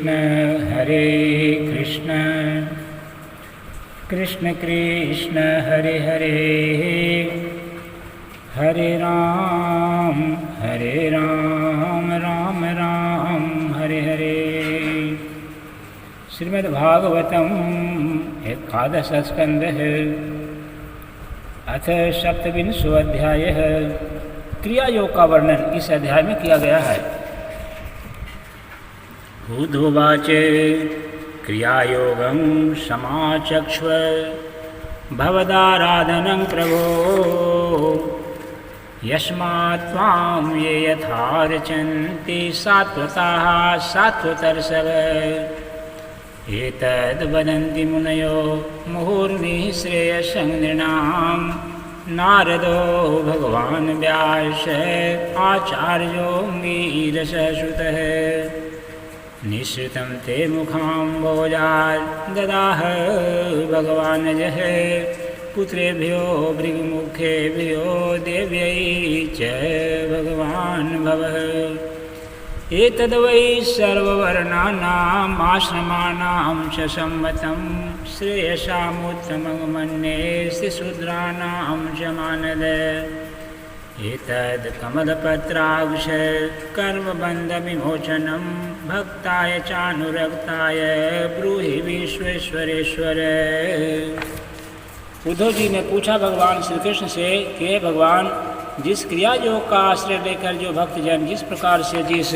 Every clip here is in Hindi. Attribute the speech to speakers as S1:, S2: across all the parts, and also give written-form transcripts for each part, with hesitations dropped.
S1: हरे कृष्ण कृष्ण कृष्ण हरे हरे, हरे राम राम राम हरे हरे। श्रीमद्भागवतम एकादश स्कंदः अथ सप्तविंशो अध्यायः। क्रिया योग का वर्णन इस अध्याय में किया गया है। उद्वाच क्रियायोगं समाचक्ष्व भवदाराधनं प्रभो, यस्मात् त्वां ये यथार्चन्ति सात्वताः सात्वतर्षभ। एतद् वदन्ति मुनयो मुहुर्मुहुः श्रेयसं नृणां, नारदो भगवान् व्यास आचार्यो वीरसः सुतः। निःसृतं ते मुखाम्भोजात् ददाह भगवानजः, पुत्रेभ्यो भृगुमुखेभ्यो देव्यै च भगवान् भवः। एतद्वै सर्ववर्णानाम् आश्रमाणां च सम्मतं, श्रेयसामुत्तमं मन्ये शूद्राणां च मानद। एतद् कमलपत्राक्ष कर्मबन्धविमोचनं, भक्ताय चानुरक्ताय ब्रूहि विश्वेश्वरेश्वर। उद्धव जी ने पूछा भगवान श्री कृष्ण से कि हे भगवान, जिस क्रिया योग का आश्रय लेकर जो भक्तजन जिस प्रकार से जिस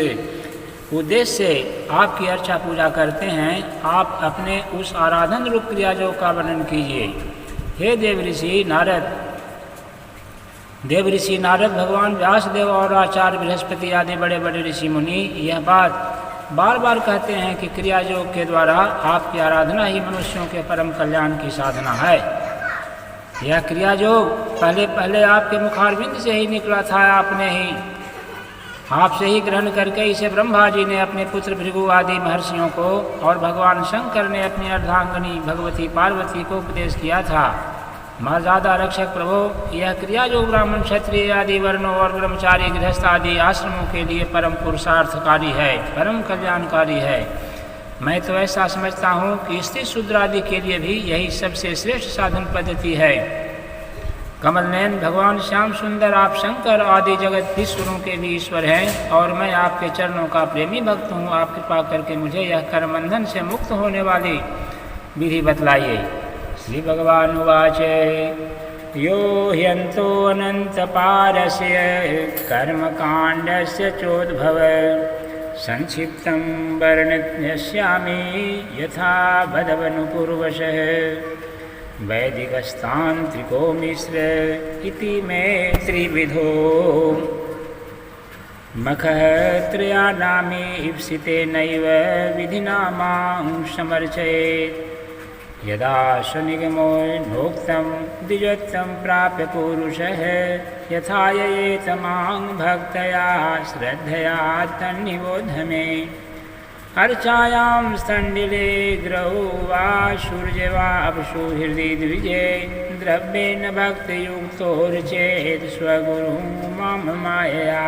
S1: उद्देश्य से आपकी अर्चा पूजा करते हैं, आप अपने उस आराधन रूप क्रिया योग का वर्णन कीजिए। हे देव ऋषि नारद भगवान व्यासदेव और आचार्य बृहस्पति आदि बड़े बड़े ऋषि मुनि यह बात बार बार कहते हैं कि क्रिया योग के द्वारा आपकी आराधना ही मनुष्यों के परम कल्याण की साधना है। यह क्रिया योग पहले आपके मुखारविंद से ही निकला था। आपसे ही ग्रहण करके इसे ब्रह्मा जी ने अपने पुत्र भृगु आदि महर्षियों को और भगवान शंकर ने अपनी अर्धांगिनी भगवती पार्वती को उपदेश किया था। मर्यादा रक्षक प्रभु, यह क्रिया योग ब्राह्मण क्षत्रिय आदि वर्णों और ब्रह्मचारी गृहस्थ आदि आश्रमों के लिए परम पुरुषार्थकारी है, परम कल्याणकारी है। मैं तो ऐसा समझता हूँ कि स्त्री शूद्र आदि के लिए भी यही सबसे श्रेष्ठ साधन पद्धति है। कमल नयन भगवान श्याम सुंदर, आप शंकर आदि जगत ईश्वरों के भी ईश्वर हैं और मैं आपके चरणों का प्रेमी भक्त हूँ। आप कृपा करके मुझे यह कर्मबंधन से मुक्त होने वाली विधि बतलाइए। श्री भगवान उवाच यो ह्यन्तो अनन्तपारस्य कर्मकाण्डस्य चोद्भव, संक्षिप्तं वर्णयिष्यामि यथा वदवनुपूर्वशः। वैदिकस्तान्त्रिको मिश्र इति मे त्रिविधो, मखः त्रयाणामी ईप्सितेनैव विधिना मां समर्चयेत्। यदा स्वनिगमो नोक्तं द्विजोत्तं प्राप्य पुरुषः, यथा ययेत मां भक्तया श्रद्धया तन्निबोध मे। अर्चायां स्तण्डिले ग्रहो वा सूर्ये वा अपशु हृदि द्विजे, द्रव्येण भक्तियुक्तोर्चेत् स्वगुरुं मां मायया।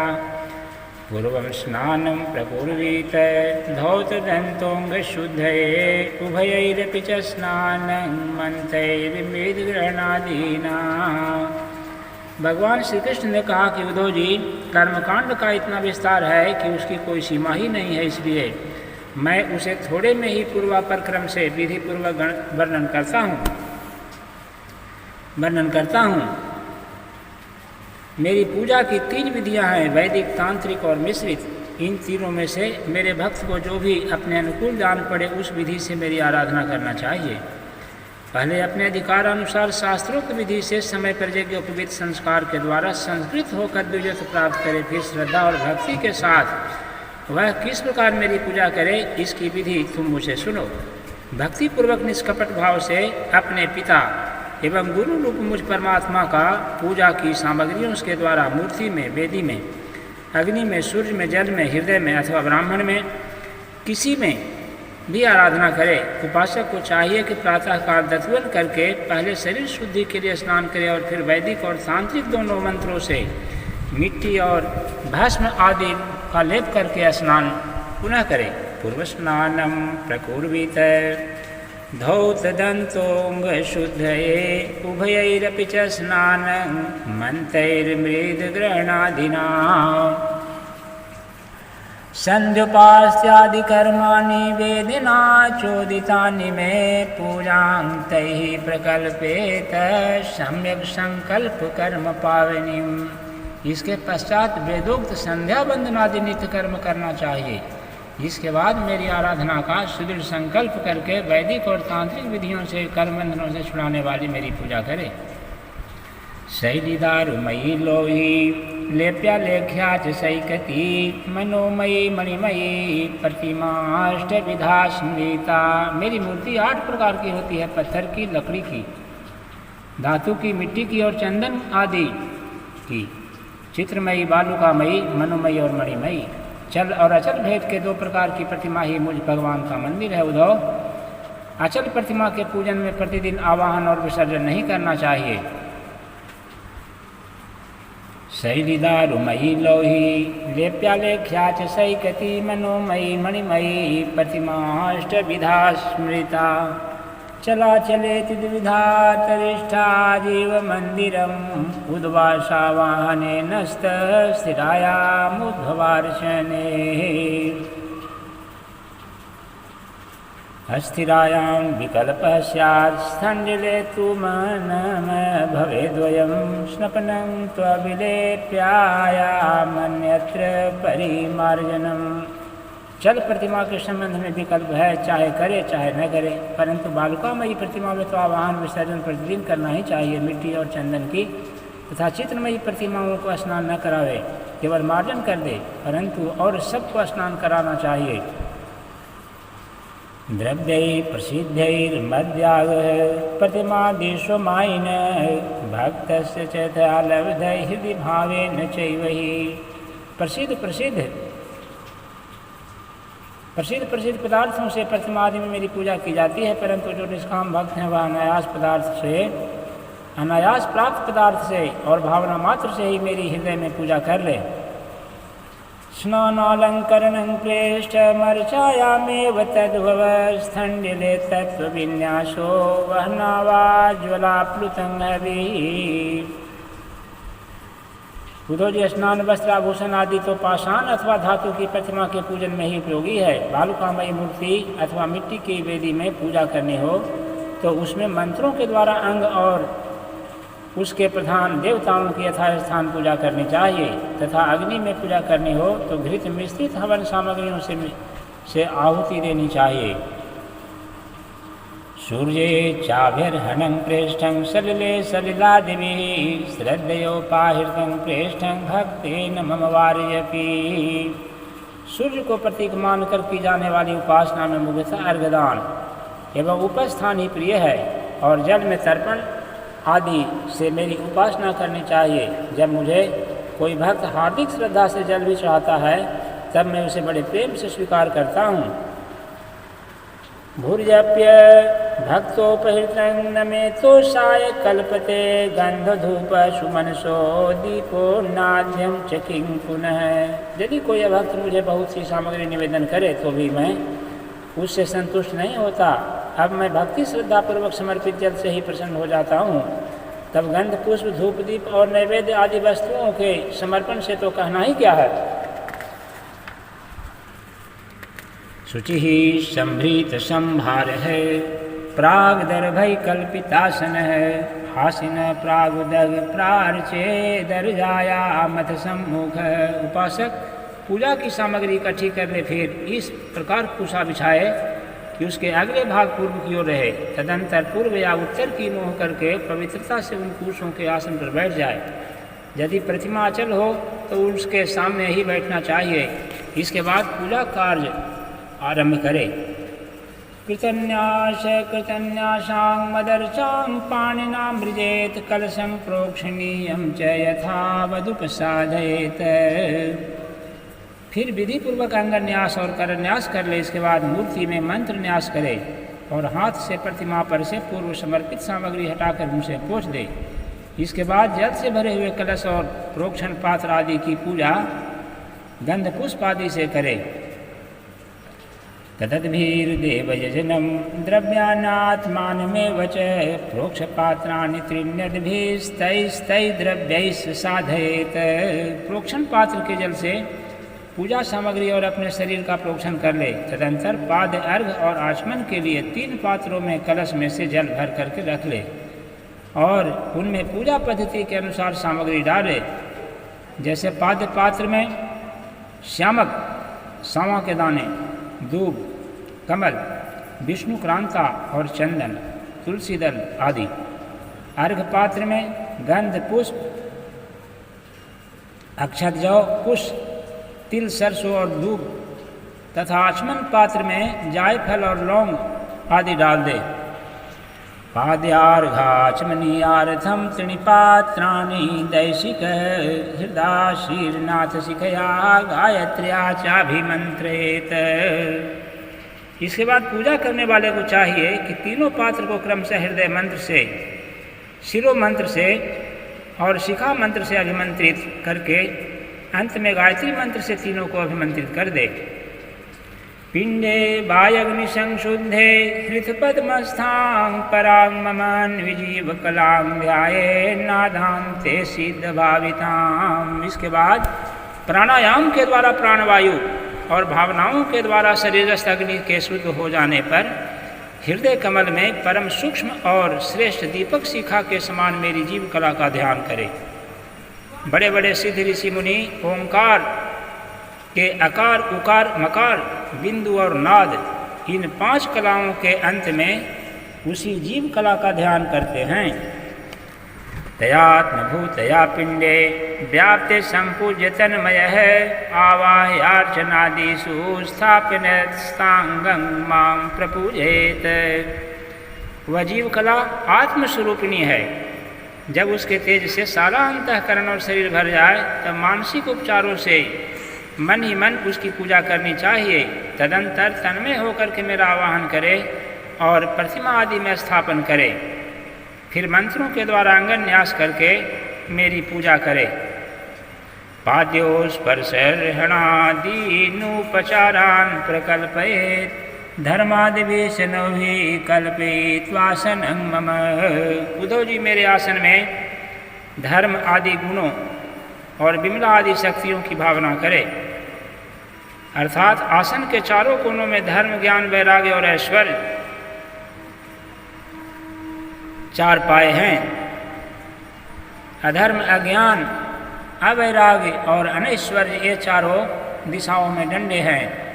S1: पूर्वं स्नानं प्रकुर्वीत धौतदन्तोऽङ्गशुद्धये, उभयैरपि च स्नानं मन्त्रैर्वेदग्रहणादीना। भगवान श्री कृष्ण ने कहा कि उद्धव जी, कर्मकांड का इतना विस्तार है कि उसकी कोई सीमा ही नहीं है, इसलिए मैं उसे थोड़े में ही पूर्वापर क्रम से विधि पूर्वक वर्णन करता हूँ। मेरी पूजा की 3 विधियां हैं, वैदिक, तांत्रिक और मिश्रित। इन तीनों में से मेरे भक्त को जो भी अपने अनुकूल जान पड़े उस विधि से मेरी आराधना करना चाहिए। पहले अपने अधिकारानुसार शास्त्रोक्त विधि से समय पर यज्ञोपवीत संस्कार के द्वारा संस्कृत होकर द्विजत्व प्राप्त करे। फिर श्रद्धा और भक्ति के साथ वह किस प्रकार मेरी पूजा करे, इसकी विधि तुम मुझे सुनो। भक्तिपूर्वक निष्कपट भाव से अपने पिता एवं गुरु रूप मुझ परमात्मा का पूजा की सामग्रियों के द्वारा मूर्ति में, वेदी में, अग्नि में, सूर्य में, जल में, हृदय में अथवा ब्राह्मण में किसी में भी आराधना करे। उपासक को चाहिए कि प्रातःकाल दत्वन करके पहले शरीर शुद्धि के लिए स्नान करे और फिर वैदिक और तांत्रिक दोनों मंत्रों से मिट्टी और भस्म आदि का लेप करके स्नान पुनः करे। पूर्वस्नानं प्रकुर्वीत धौतदन्तोऽङ्गशुद्धये उभयैरपि च स्नानं मन्त्रैर्मृद्ग्रहणादिना सन्ध्योपास्यादिकर्माणि वेदिना चोदितानि मे पूजां तैः प्रकल्पेत सम्यक् संकल्प कर्म पावनीम्। इसके पश्चात वेदोक्त संध्या वंदनादि नित्य कर्म करना चाहिए। इसके बाद मेरी आराधना का सुदृढ़ संकल्प करके वैदिक और तांत्रिक विधियों से कर्म बंधनों से छुड़ाने वाली मेरी पूजा करे। शैलीदारुमयी लोही लेप्या लेख्या च सैकती मनोमयी मणिमयी प्रतिमाष्टविधा स्मृता। मेरी मूर्ति 8 प्रकार की होती है, पत्थर की, लकड़ी की, धातु की, मिट्टी की और चंदन आदि की। चित्रमयी, बालुकामयी, मनोमयी और मणिमयी। चल और अचल भेद के 2 प्रकार की प्रतिमा ही मुझ भगवान का मंदिर है। उद्धव, अचल प्रतिमा के पूजन में प्रतिदिन आवाहन और विसर्जन नहीं करना चाहिए। शैलीदारुमयी लोही लेप्या लेख्या च सैकती मनोमयी मणिमयी प्रतिमाष्टविधा स्मृता। चलाचलेति द्विविधा तरिष्ठा जीव मंदिरम् उद्वासावाहनेन स्थिरायामुद्भवार्चने। अस्थिरायां विकल्पः स्यात् स्थण्डिलेतु मनम भवेद्वयं स्नपनं त्वविलेप्यायामन्यत्र परिमार्जनम्। चल प्रतिमा के संबंध में विकल्प है, चाहे करे चाहे न करे, परंतु बालुकामयी प्रतिमा में तो आवाहन विसर्जन प्रतिदिन करना ही चाहिए, मिट्टी और चंदन की। तथा चित्रमयी प्रतिमाओं को स्नान न करावे, केवल मार्जन कर दे, परंतु और सबको स्नान कराना चाहिए। द्रव्यै प्रसिद्धैर्मद्यागः प्रतिमादिष्वमायिन भक्तस्य च लब्धै हृदि भावेन चैव हि। प्रसिद्ध पदार्थों से प्रतिमा आदि में मेरी पूजा की जाती है, परंतु जो निष्काम भक्त हैं वह अनायास प्राप्त पदार्थ से और भावना मात्र से ही मेरी हृदय में पूजा कर ले। स्नानालंकरणं प्रेष्ठमर्चायामेव तद्भव स्थण्डिले तत्त्वविन्यासो वह्ना वा ज्वलाप्लुतं हविः। उद्धव जी, स्नान वस्त्र आभूषण आदि तो पाषाण अथवा धातु की प्रतिमा के पूजन में ही उपयोगी है। बालुकामयी मूर्ति अथवा मिट्टी की वेदी में पूजा करनी हो तो उसमें मंत्रों के द्वारा अंग और उसके प्रधान देवताओं की यथास्थान पूजा करनी चाहिए। तथा अग्नि में पूजा करनी हो तो घृत मिश्रित हवन सामग्रियों से आहुति देनी चाहिए। सूर्ये चाभिर्हनं प्रेष्ठं सलिले सलिलादिभिः श्रद्धयोपाहृतं प्रेष्ठं भक्तेन मम वार्यपि। सूर्य को प्रतीक मानकर की जाने वाली उपासना में मुख्यतः अर्घदान एवं उपस्थान ही प्रिय है, और जल में तर्पण आदि से मेरी उपासना करनी चाहिए। जब मुझे कोई भक्त हार्दिक श्रद्धा से जल भी चढ़ाता है तब मैं उसे बड़े प्रेम से स्वीकार करता हूँ। भूर्यप्य भक्तोपहृतं न मे तोषाय कल्पते गंधधूप सुमनसो दीपो नाद्यं च किं पुनः। यदि कोई भक्त मुझे बहुत सी सामग्री निवेदन करे तो भी मैं उससे संतुष्ट नहीं होता। अब मैं भक्ति श्रद्धा पूर्वक समर्पित जल से ही प्रसन्न हो जाता हूँ। तब गंध पुष्प धूप दीप और नैवेद्य आदि वस्तुओं के समर्पण से तो कहना ही क्या है। शुचिः संभृत संभार है प्रागदर्भै कल्पितासन है हासिन प्रागुदग प्रार्चे दर्जाया मथ सम्मुख। उपासक पूजा की सामग्री इकट्ठी कर ले, फिर इस प्रकार कुशा बिछाए कि उसके अगले भाग पूर्व की ओर रहे। तदंतर पूर्व या उत्तर की मुँह करके पवित्रता से उन कुशों के आसन पर बैठ जाए। यदि प्रतिमा अचल हो तो उसके सामने ही बैठना चाहिए। इसके बाद पूजा कार्य आरंभ करे। कृतन्यासां मदर्चां पाणिना मृजेत कलशं प्रोक्षणीयं च यथावदुपसाधयेत। फिर विधि पूर्वक अंगन्यास और करन्यास कर ले। इसके बाद मूर्ति में मंत्र न्यास करे और हाथ से प्रतिमा पर से पूर्व समर्पित सामग्री हटाकर उनसे पोंछ दे। इसके बाद जल से भरे हुए कलश और प्रोक्षण पात्र आदि की पूजा गंध पुष्प आदि से करे। तदद्भिर्देवयजनं द्रव्यानात्मानमेव च प्रोक्षपात्राणि त्रिण्यद्भिस्तैस्तैर्द्रव्यैः साधयेत्। प्रोक्षण पात्र के जल से पूजा सामग्री और अपने शरीर का प्रोक्षण कर ले। तदंतर पाद अर्घ और आचमन के लिए 3 पात्रों में कलश में से जल भर करके रख ले और उनमें पूजा पद्धति के अनुसार सामग्री डाले। जैसे पाद्य पात्र में श्यामक, सांवा के दाने, दूब, कमल, विष्णु क्रांता और चंदन, तुलसी दल आदि। अर्घ पात्र में गंध पुष्प, अक्षत जौ, पुष्प, तिल, सरसों और दूब तथा आचमन पात्र में जायफल और लौंग आदि डाल दे। पाद्यार्घाचमनीयार्थं त्रीणि पात्राणि दैशिक हृदा शीर्नाथ शिखया गायत्र्या चाभिमंत्रेत। इसके बाद पूजा करने वाले को चाहिए कि तीनों पात्र को क्रमशः हृदय मंत्र से, शिरो मंत्र से और शिखा मंत्र से अभिमंत्रित करके अंत में गायत्री मंत्र से तीनों को अभिमंत्रित कर दे। पिंडे वायग्नि संशुद्धे हृत्पद्मस्थां परां ममन विजीव कलां ध्याये नादान्ते सिद्ध भावितां। इसके बाद प्राणायाम के द्वारा प्राणवायु और भावनाओं के द्वारा शरीरस्थ अग्नि के शुद्ध हो जाने पर हृदय कमल में परम सूक्ष्म और श्रेष्ठ दीपक शिखा के समान मेरी जीव कला का ध्यान करे। बड़े बड़े सिद्ध ऋषि मुनि ओंकार के अकार, उकार, मकार, बिंदु और नाद इन 5 कलाओं के अंत में उसी जीव कला का ध्यान करते हैं। तयात्मभूतया पिंडे व्याप्ते संपूज्य तन्मयः आवाह्यार्चनादिषु स्थापयन्स्तांगं मां प्रपूजयेत्। वह जीव कला आत्मस्वरूपिणी है। जब उसके तेज से सारा अंतःकरण और शरीर भर जाए तब मानसिक उपचारों से मन ही मन उसकी पूजा करनी चाहिए। तदंतर तन्मय होकर के मेरा आवाहन करे और प्रतिमा आदि में स्थापन करे। फिर मंत्रों के द्वारा अंगन न्यास करके मेरी पूजा करे। पाद्योस्पर्शर्हणादीनुपचारान् प्रकल्पयेत् धर्मादिवेशनोहि कल्पयित्वासनं मम। उद्धव जी मेरे आसन में धर्म आदि गुणों और विमला आदि शक्तियों की भावना करे। अर्थात आसन के चारों कोनों में धर्म, ज्ञान, वैराग्य और ऐश्वर्य 4 पाए हैं। अधर्म, अज्ञान, अवैराग्य और अनैश्वर्य ये चारों दिशाओं में डंडे हैं।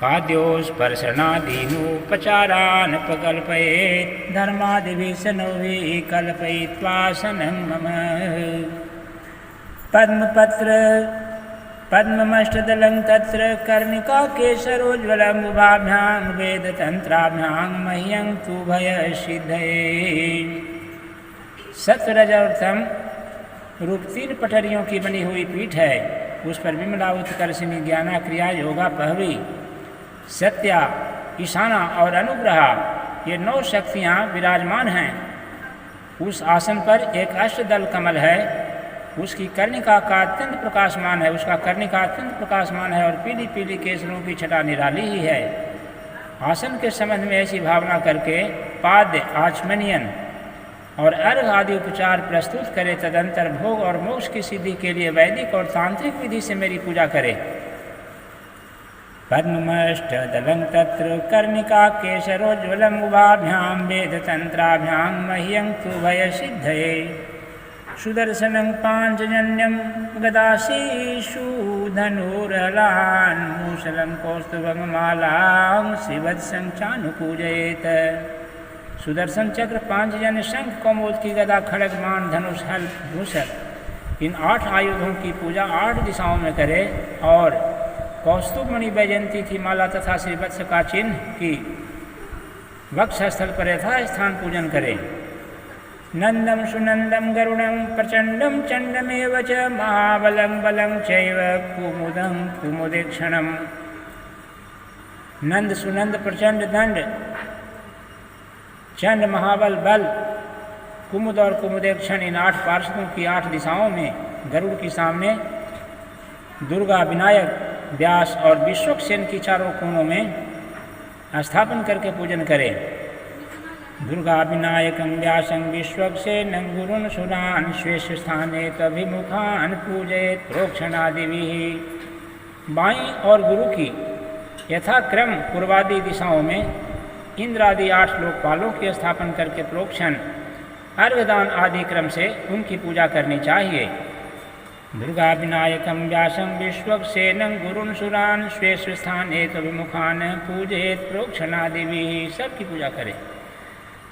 S1: पाद्योस्पर्शनादीनुपचारान् प्रकल्पयेत् धर्मादिवेशनोहि कल्पयित्वासनं मम। पद्मपत्र पद्ममष्टदलं तत्र कर्णिका केशरोज्ज्वलं उभाभ्यां वेदतंत्राभ्यां मह्यं तु भयसिद्धये। सत्वरज और तम रूप 3 पटरियों की बनी हुई पीठ है। उस पर विमला, उत्कर्षिणी, ज्ञाना, क्रिया, योगा, पहवी, सत्या, ईशाना और अनुग्रहा ये 9 शक्तियाँ विराजमान हैं। उस आसन पर एक अष्टदल कमल है। उसकी कर्णिका का अत्यंत प्रकाशमान है, उसका कर्णिका अत्यंत प्रकाशमान है और पीली पीली केसरों की छटा निराली ही है। आसन के संबंध में ऐसी भावना करके पाद्य, आचमनियन और अर्घ आदि उपचार प्रस्तुत करे। तदंतर भोग और मोक्ष की सिद्धि के लिए वैदिक और तांत्रिक विधि से मेरी पूजा करे। पद्ममष्टदलं तत्र कर्णिका केशरोज्ज्वलं उभाभ्यां वेदतंत्राभ्यां मह्यं तु भयसिद्धये। सुदर्शनं पाञ्चजन्यं गदाशीषु धनुरलान् मूषलं कौस्तुभमालां श्रीवत्सं चानुपूजयेत्। सुदर्शन चक्र, पांचजन्य, शंख, कौमुद की गदा, खड्ग, बाण, धनुष, हल, मूषक इन 8 आयुधों की पूजा 8 दिशाओं में करे और कौस्तुभ मणि, वैजयंती की माला तथा श्रीवत्स का चिन्ह की वक्षस्थल पर यथास्थान पूजन करे। नंदम सुनंदम गरुड़ं प्रचंडम चंडमेव च महाबलं बलं चैव कुमुदं कुमुदेक्षणम्। नंद, सुनंद, प्रचंड, दंड, चंड, महाबल, बल, कुमुद और कुमुदेक्षण इन 8 पार्षदों की 8 दिशाओं में गरुड़ के सामने दुर्गा, विनायक, व्यास और विश्वक्सेन की चारों कोनों में स्थापन करके पूजन करें। दुर्गा विनायकं व्यासं विश्वक्सेनं गुरुन् सुरान् स्वेश स्थाने तभिमुखान् पूजयेत् प्रोक्षणादिभिः। बाईं और गुरु की यथाक्रम पूर्वादि दिशाओं में इंद्रादि 8 लोकपालों की स्थापन करके प्रोक्षण, अर्घदान आदि क्रम से उनकी पूजा करनी चाहिए। दुर्गा विनायकं व्यासं विश्वक्सेनं गुरुन् सुरान् स्वेश स्थाने तभिमुखान् पूजयेत् प्रोक्षणादिभिः। सबकी पूजा करें।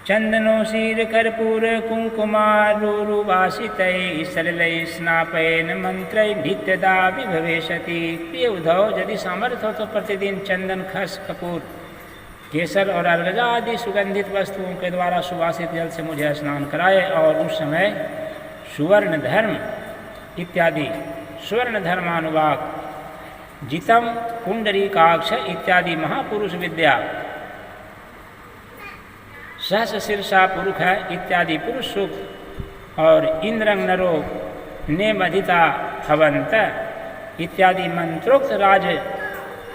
S1: चंदनो शीर कर्पूर कुंकुमारुवासितैः सरलैः स्नापयेन मंत्रैः नित्यदा विभवेशति। प्रिय उद्धव, यदि सामर्थ्य हो तो प्रतिदिन चंदन, खस, कपूर, केसर और अर्गजा आदि सुगंधित वस्तुओं के द्वारा सुवासित जल से मुझे स्नान कराए और उस समय सुवर्ण धर्म इत्यादि, सुवर्ण धर्मानुवाक, जितम, पुंडरीकाक्ष इत्यादि महापुरुष विद्या, सहस शीर्षा पुरुष इत्यादि पुरुष सूक्त और इंद्रंग नरो नेमधिता हवंत इत्यादि मंत्रोक्त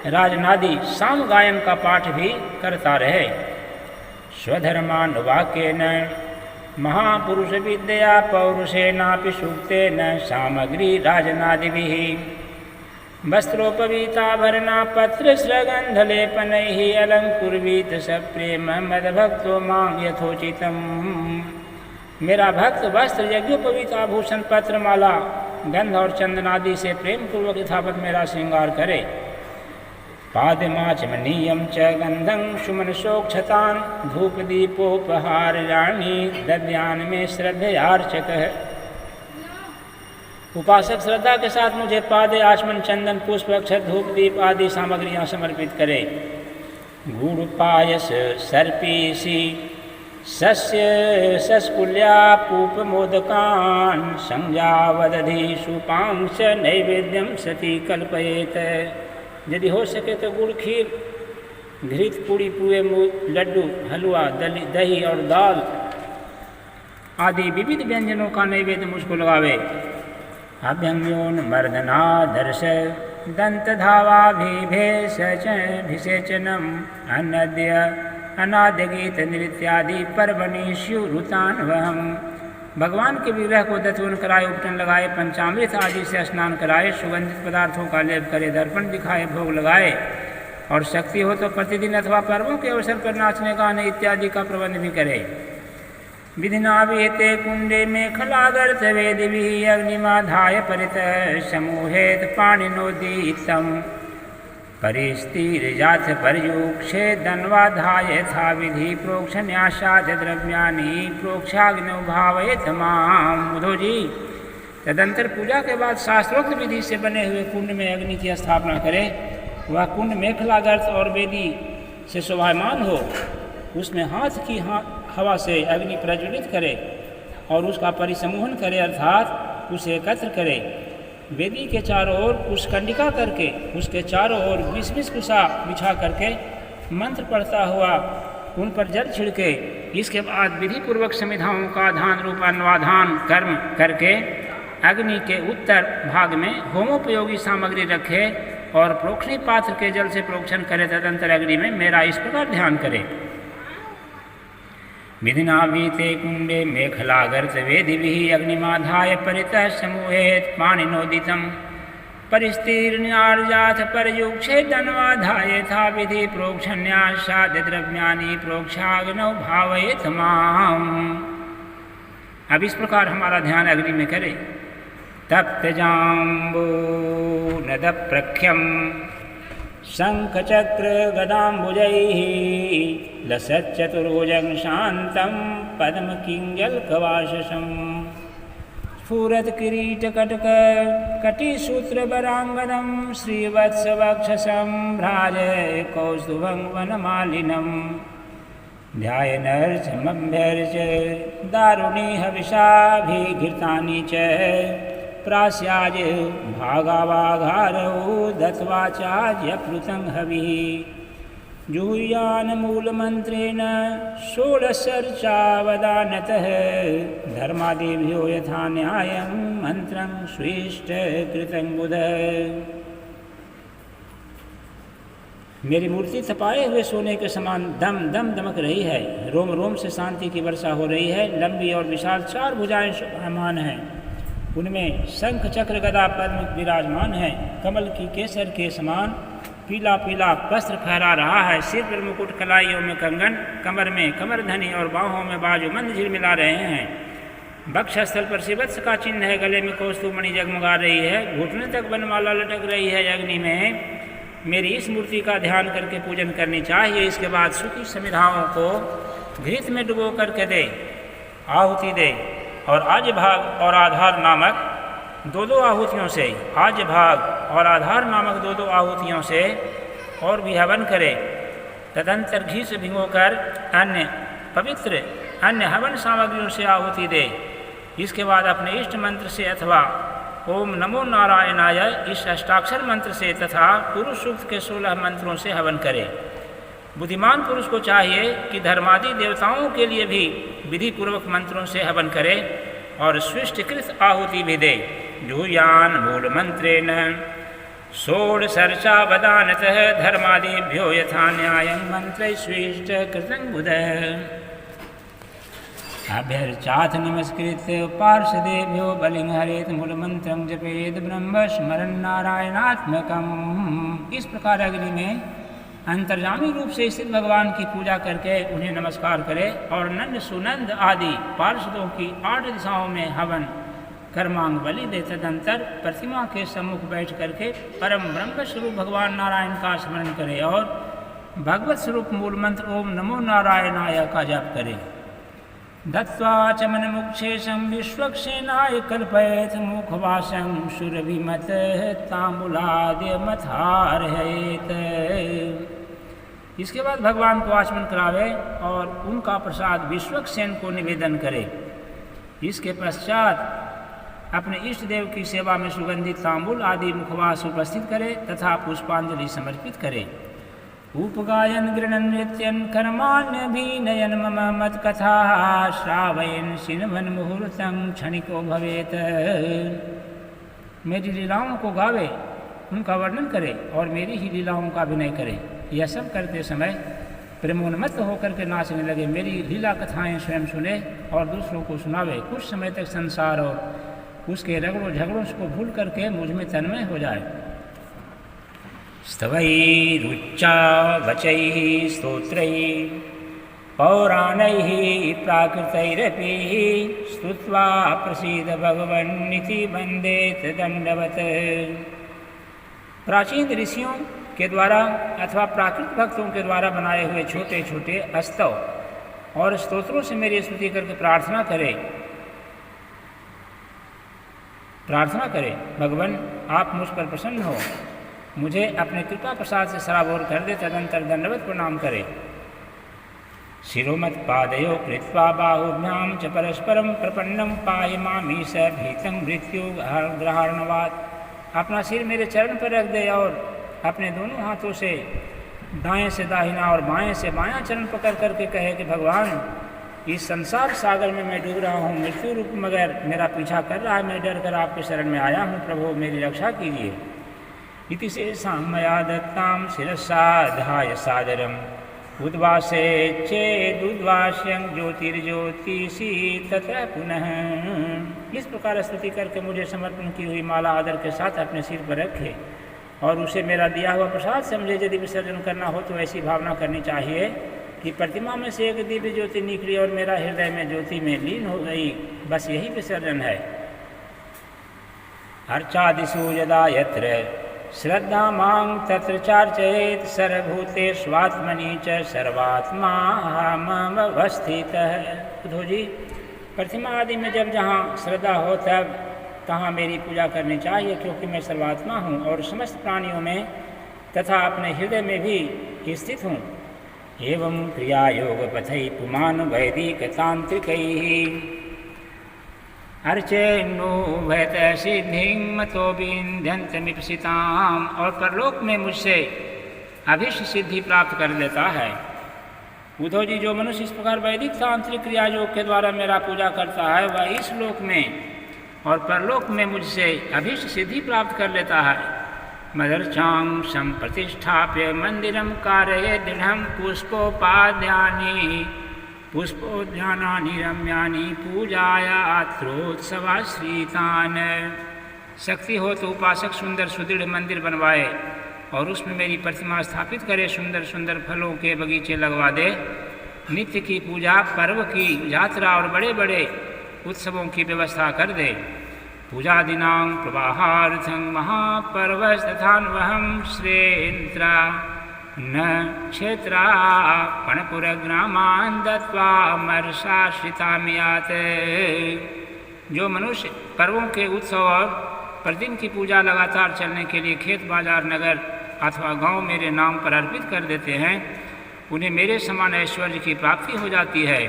S1: राजनादि साम गायन का पाठ भी करता रहे। स्वधर्मानुवाक्येन महापुरुष विद्या पौरुषेनापि सूक्तेन सामग्री राजनादिभिः वस्त्रोपवीताभरणा पत्रस्रगन्धलेपनैः अलङ्कुर्वीत सप्रेम मद्भक्तो मां यथोचितम्। मेरा भक्त वस्त्र, यज्ञोपवीत आभूषण, पत्र, माला, गंध और चंदन आदि से प्रेम पूर्वक यथावत मेरा श्रृंगार करे। पादमाचमनीयं च गंधं सुमनसोक्षतान् धूप दीपोपहाराणि दद्यान् मे श्रद्धयार्चकः। उपासक श्रद्धा के साथ मुझे पादे, आचमन, चंदन, पुष्प, अक्षत, धूप, दीप आदि सामग्रियां समर्पित करे। गुड़, पायस, सर्पीसी, सस्य सस्कुल्या पूप मोदकान् संज्ञावदधि सुपांश नैवेद्यम सती कल्पयेत। यदि हो सके तो गुड़, खीर, घृत, पूड़ी, पुए, लड्डू, हलवा, दही और दाल आदि विविध व्यंजनों का नैवेद्य मुझको लगावे। अभ्यंग्योन मर्दनादर्श दंतधावाभिषेचनम अनद्य अनाद्यगीत नृत्यादि पर्वणि स्युरुतान्वहम्। भगवान के विग्रह को दत्वन कराए, उपटन लगाए, पंचामृत आदि से स्नान कराए, सुगंधित पदार्थों का लेप करे, दर्पण दिखाए, भोग लगाए और शक्ति हो तो प्रतिदिन अथवा पर्वों के अवसर पर नाचने, गाने इत्यादि का प्रबंध भी करे। विधिना विहिते कुंडे में खलागर्थ वेदिभिः अग्निमाधाय परितः समूहेत पाणिनोदीतम् परिस्थिरजाथ पर्युक्षे दन्वाधाय था विधि प्रोक्षन्यासाद द्रव्यानि प्रोक्षाग्नौ भावयेत माम्। उद्धव जी, तदंतर पूजा के बाद शास्त्रोक्त विधि से बने हुए कुंड में अग्नि की स्थापना करे। वह कुंड मेखलागर्थ और वेदी से शोभायमान हो, उसमें हाथ की हवा से अग्नि प्रज्वलित करे और उसका परिसमूहन करे, अर्थात उसे एकत्र करे। वेदी के चारों ओर कुशकंडिका करके उसके चारों ओर 20-20 कुशा बिछा करके मंत्र पढ़ता हुआ उन पर जल छिड़के। इसके बाद विधि पूर्वक समिधाओं का धान रूप अन्वाधान कर्म करके अग्नि के उत्तर भाग में होमोपयोगी सामग्री रखे और प्रोक्षणी पात्र के जल से प्रोक्षण करे। तदंतर अग्नि में मेरा इस प्रकार ध्यान करे। विधिना वीते कुंडे मेखलागर्थ वेदिभिः अग्निमाधाय परितः समूहेत पाणिनोदितं परिस्तीर्ण्यार्जाथ परयुक्षे दन्वाधाय था विधि प्रोक्षण्यासाद द्रव्यानि प्रोक्षाग्नौ भावयेत माम्। अब इस प्रकार हमारा ध्यान अग्नि में करे। तप्तजाम्बो नदप्रख्यं शंखचक्र गदाम्बुजैः लसच्चतुर्भुजं शान्तं पद्मकिञ्जलकवाशसं स्फुरत् किरीटकटक कटिसूत्रवराङ्गदं श्रीवत्सवक्षसं भ्राजय कौस्तुभं वनमालिनं ध्यायनर्चमभ्यर्च दारुणी हविषाभिघृतानि च प्रास्याज भागावाघारौ दत्वा चाज्यप्लुतं हविः जुहुयानमूलमन्त्रेण षोडशर्चावदानतः धर्मादिभ्यो यथा न्यायं मंत्रं स्विष्टकृतं बुध। मेरी मूर्ति तपाए हुए सोने के समान दम दम दमक रही है, रोम रोम से शांति की वर्षा हो रही है। लंबी और विशाल 4 भुजाएं शोभायमान हैं, उनमें शंख चक्र गदा पद्म विराजमान है। कमल की केसर के समान पीला पीला वस्त्र फहरा रहा है। सिर पर मुकुट, कलाइयों में कंगन, कमर में कमरधनी और बाहों में बाजूबंद झिलमिला रहे हैं। वक्षस्थल पर शिवत्स का चिन्ह है, गले में कौस्तुभमणि जगमगा रही है, घुटने तक वनमाला लटक रही है। अग्नि में मेरी इस मूर्ति का ध्यान करके पूजन करनी चाहिए। इसके बाद सूखी समिधाओं को घृत में डुबो करके दे, आहुति दे और आज्य भाग और आधार नामक 2-2 आहुतियों से, आज्य भाग और आधार नामक 2-2 आहुतियों से और भी हवन करे। तदंतर घी से भिगोकर अन्य पवित्र अन्य हवन सामग्रियों से आहुति दे। इसके बाद अपने इष्ट मंत्र से अथवा ओम नमो नारायणाय इस अष्टाक्षर मंत्र से तथा पुरुष सूक्त के 16 मंत्रों से हवन करे। बुद्धिमान पुरुष को चाहिए कि धर्मादि देवताओं के लिए भी विधि पूर्वक मंत्रों से हवन करे और स्विष्टकृत आहुति भी दे। जुहुयान मूल मंत्रेण षोडशर्चावदानतः धर्मादिभ्यो यथा न्यायं मंत्र स्विष्टकृतं बुध। अभ्यर्चाथ नमस्कृत्य पार्षदेभ्यो बलिं हरेत मूलमंत्रं जपेद ब्रह्म स्मरण नारायणात्मकम्। इस प्रकार अग्नि में अंतर्यामी रूप से स्थित भगवान की पूजा करके उन्हें नमस्कार करे और नंद सुनंद आदि पार्षदों की 8 दिशाओं में हवन कर्मांग बलि दे। तदंतर प्रतिमा के सम्मुख बैठ करके परम ब्रह्म स्वरूप भगवान नारायण का स्मरण करे और भगवत स्वरूप मूल मंत्र ओम नमो नारायणाय का जप करे। दत्वा चमनमुक्षेशं विश्वक्सेनाय कल्पयेत मुखवासं सुरभिमत ताम्बूलाद्यमथार्हयेत। इसके बाद भगवान को आचमन करावे और उनका प्रसाद विश्वक्सेन को निवेदन करे। इसके पश्चात अपने इष्ट देव की सेवा में सुगंधित तांबूल आदि मुखवास उपस्थित करे तथा पुष्पांजलि समर्पित करे। उपगायन गृणन नृत्यन कर्माण्यभिनयन मम मत कथा श्रावयन शिनभन मुहूर्तं क्षणिको भवेत। मेरी लीलाओं को गावे, उनका वर्णन करे और मेरी ही लीलाओं का अभिनय करे। यह सब करते समय प्रेमोन्मत्त होकर के नाचने लगे, मेरी लीला कथाएं स्वयं सुने और दूसरों को सुनावे। कुछ समय तक संसार और उसके रगड़ों झगड़ों को भूल करके मुझ में तन्मय हो जाए। स्तवैरुच्चावचैः स्तोत्रैः पौराणैः प्राकृतैरपि स्तुत्वा प्रसीद भगवन्निति वन्देत दण्डवत्। प्राचीन ऋषियों के द्वारा अथवा प्राकृत भक्तों के द्वारा बनाए हुए छोटे छोटे स्तव और स्तोत्रों से मेरी स्तुति करके प्रार्थना करे। भगवान आप मुझ पर प्रसन्न हो, मुझे अपने कृपा प्रसाद से सराबोर कर दे। तदंतर दंडवत प्रणाम करे। शिरोमत पादयो कृत्वा बाहुभ्यां च परस्परं प्रपन्नं पाहि मामीश भीतं मृत्यु ग्रहार्णवात्। अपना सिर मेरे चरण पर रख दे और अपने दोनों हाथों से दाएं से दाहिना और बाएं से बायां चरण पकड़ करके कहे कि भगवान इस संसार सागर में मैं डूब रहा हूँ, मृत्यु रूप मगर मेरा पीछा कर रहा है, मैं डर कर आपके शरण में आया हूँ, प्रभु मेरी रक्षा कीजिए। इति शेषां मया दत्तां शिरसाधाय सादरम् उद्वासे चेदुद्वास्यं ज्योतिर्ज्योतिषी तथा पुनः। इस प्रकार स्तुति करके मुझे समर्पण की हुई माला आदर के साथ अपने सिर पर रखे और उसे मेरा दिया हुआ प्रसाद समझे। यदि विसर्जन करना हो तो ऐसी भावना करनी चाहिए कि प्रतिमा में से एक दिव्य ज्योति निकली और मेरा हृदय में ज्योति में लीन हो गई, बस यही विसर्जन है। अर्चादिषु यदा यत्र श्रद्धा मां तत्र चार्चयेत सर्वभूतेष्वात्मनि च सर्वात्मा ममवस्थितः। उद्धव जी, प्रतिमा आदि में जब जहाँ श्रद्धा हो तब तहाँ मेरी पूजा करनी चाहिए, क्योंकि मैं सर्वात्मा हूँ और समस्त प्राणियों में तथा अपने हृदय में भी स्थित हूँ। एवं क्रिया योग पथै पुमान वैदिक तांत्रिकैः अर्चेन्नो भयत सिद्धिं मतो विन्ध्यन्तमिप्सिताम्। और परलोक में मुझसे अभीष्ट सिद्धि प्राप्त कर लेता है। उद्धव जी, जो मनुष्य इस प्रकार वैदिक तांत्रिक क्रिया योग के द्वारा मेरा पूजा करता है वह इस लोक में और परलोक में मुझसे अभीष्ट सिद्धि प्राप्त कर लेता है। मदर्चां संप्रतिष्ठाप्य मंदिरम कारये दृढ़ं पुष्पोद्यानानि रम्यानि पूजाया अत्रोत्सवाश्रितान्। शक्ति हो तो उपासक सुंदर सुदृढ़ मंदिर बनवाए और उसमें मेरी प्रतिमा स्थापित करे, सुंदर सुंदर फलों के बगीचे लगवा दे, नित्य की पूजा, पर्व की यात्रा और बड़े बड़े उत्सवों की व्यवस्था कर दे। पूजा दिनां प्रवाहार्थं महापर्वस्तथान्वहं श्रेयन्त्रा न क्षेत्रापणपुरग्रामान् दत्त्वा मर्षाश्रितामियात्। जो मनुष्य पर्वों के उत्सव और प्रतिदिन की पूजा लगातार चलने के लिए खेत बाजार नगर अथवा गांव मेरे नाम पर अर्पित कर देते हैं, उन्हें मेरे समान ऐश्वर्य की प्राप्ति हो जाती है।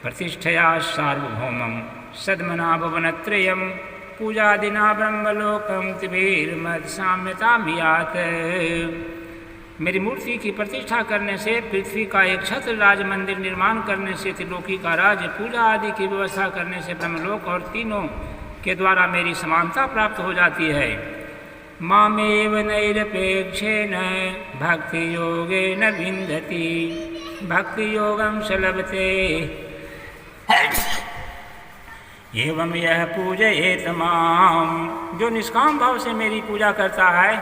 S1: प्रतिष्ठया सार्वभौमं सद्मना भुवनत्रयं पूजादिना ब्रह्मलोकं तिभिर्मत्साम्यतामियात्। मेरी मूर्ति की प्रतिष्ठा करने से, पृथ्वी का एक छत्र राज मंदिर निर्माण करने से, त्रिलोकी का राज्य, पूजा आदि की व्यवस्था करने से ब्रह्मलोक और तीनों के द्वारा मेरी समानता प्राप्त हो जाती है। मामेव नैरपेक्षेन भक्ति योगेन विन्दति भक्ति योगं स लभते एवं यह पूजयेत माम। जो निष्काम भाव से मेरी पूजा करता है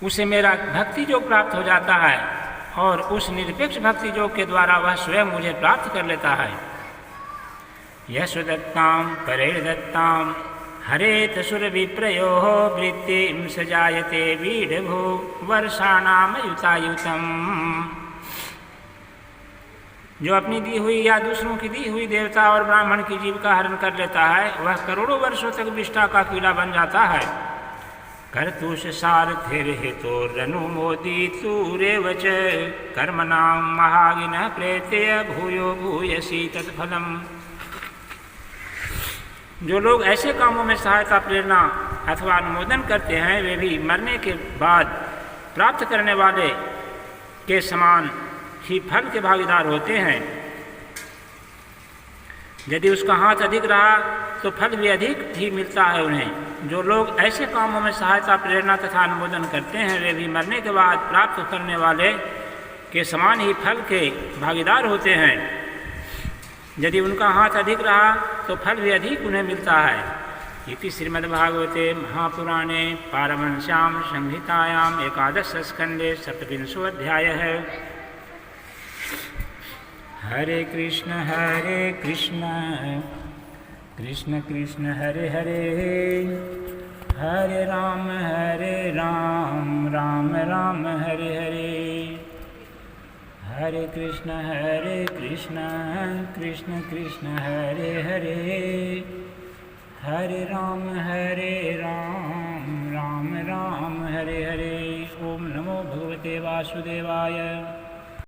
S1: उसे मेरा भक्ति योग प्राप्त हो जाता है और उस निरपेक्ष भक्ति योग के द्वारा वह स्वयं मुझे प्राप्त कर लेता है। यशोदत्तां परेर्दत्तां हरेत सुरविप्रयोः वृत्तिं सजायते वीडभो वर्षाणाम युतायुतम्। जो अपनी दी हुई या दूसरों की दी हुई देवता और ब्राह्मण की जीविका हरण कर लेता है वह करोड़ों वर्षों तक विष्ठा का कीड़ा बन जाता है। कर्तुष सारथिर्हितोरनुमोदितुरेव च कर्मणां महागिनः प्रेत्य भूयो भूयसी तत्फलम्। जो लोग ऐसे कामों में सहायता, प्रेरणा अथवा अनुमोदन करते हैं वे भी मरने के बाद प्राप्त करने वाले के समान ही फल के भागीदार होते हैं। यदि उसका हाथ अधिक रहा तो फल भी अधिक ही मिलता है उन्हें। जो लोग ऐसे कामों में सहायता, प्रेरणा तथा अनुमोदन करते हैं वे भी मरने के बाद प्राप्त करने वाले के समान ही फल के भागीदार होते हैं। यदि उनका हाथ अधिक रहा तो फल भी अधिक उन्हें मिलता है। इति श्रीमद्भागवते महापुराणे पारमहंस्यां संहितायां 11 स्कंदे 27वाध्यायः। हरे कृष्ण कृष्ण कृष्ण हरे हरे, हरे राम राम राम हरे हरे। हरे कृष्ण कृष्ण कृष्ण हरे हरे, हरे राम राम राम हरे हरे। ओम नमो भगवते वासुदेवाय।